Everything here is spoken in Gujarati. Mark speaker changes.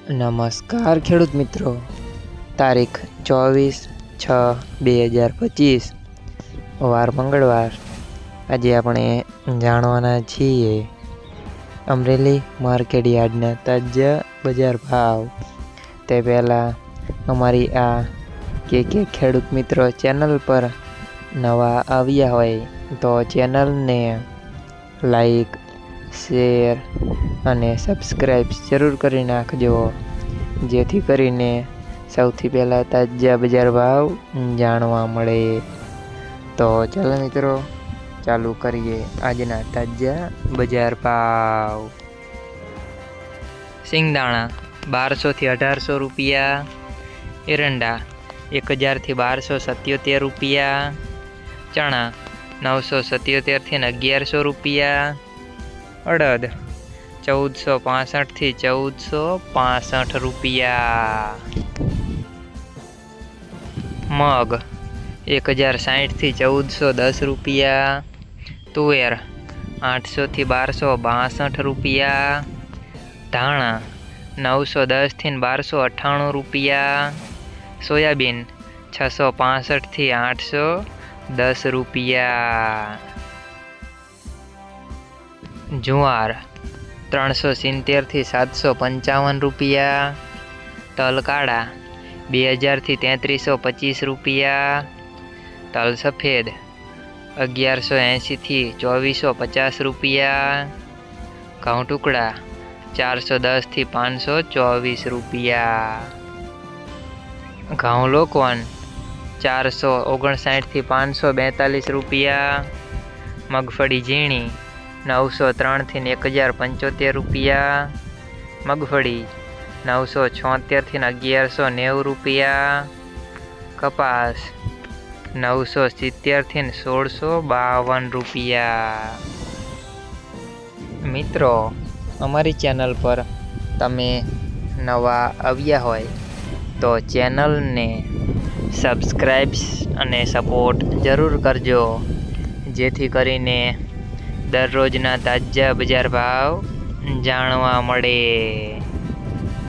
Speaker 1: નમસ્કાર ખેડૂત મિત્રો, તારીખ 24/6/2025 વાર મંગળવાર। આજે આપણે જાણવાના છીએ અમરેલી માર્કેટ યાર્ડના તાજા બજાર ભાવ। તે પહેલાં અમારી આ કે ખેડૂત મિત્રો ચેનલ પર નવા આવ્યા હોય તો ચેનલને લાઈક, શેર અને સબસ્ક્રાઈબ જરૂર કરી નાખજો, જેથી કરીને સૌથી પહેલાં તાજા બજાર ભાવ જાણવા મળે। તો ચાલો મિત્રો, ચાલુ કરીએ આજના તાજા બજાર ભાવ। સિંગદાણા 1200 થી 1800 રૂપિયા, એરંડા 1000 થી 1277 રૂપિયા, ચણા 977 થી 1100 રૂપિયા, અડદ 1465 થી 1465 રૂપિયા, મગ 1060 થી 1410 રૂપિયા, તુવેર 800 થી 1262 રૂપિયા, ધાણા 910 થી 1298 રૂપિયા, સોયાબીન 665 થી 810 રૂપિયા, જુવાર 370 થી 755 રૂપિયા, તલ કાળા 2000 થી 3325 રૂપિયા, તલ સફેદ 1180 થી 2450 રૂપિયા, ઘઉં ટુકડા 410 થી 524 રૂપિયા, ઘઉં લોકવન 459 થી 542 રૂપિયા, મગફળી ઝીણી 903 થી 1075 રૂપિયા, મગફળી 976 થી 1190 રૂપિયા, કપાસ 970 થી 1652 રૂપિયા। મિત્રો, અમારી ચેનલ પર તમે નવા આવ્યા હોય તો ચેનલને સબસ્ક્રાઈબ અને સપોર્ટ જરૂર કરજો, જેથી કરીને દરરોજના તાજા બજાર ભાવ જાણવા મળે।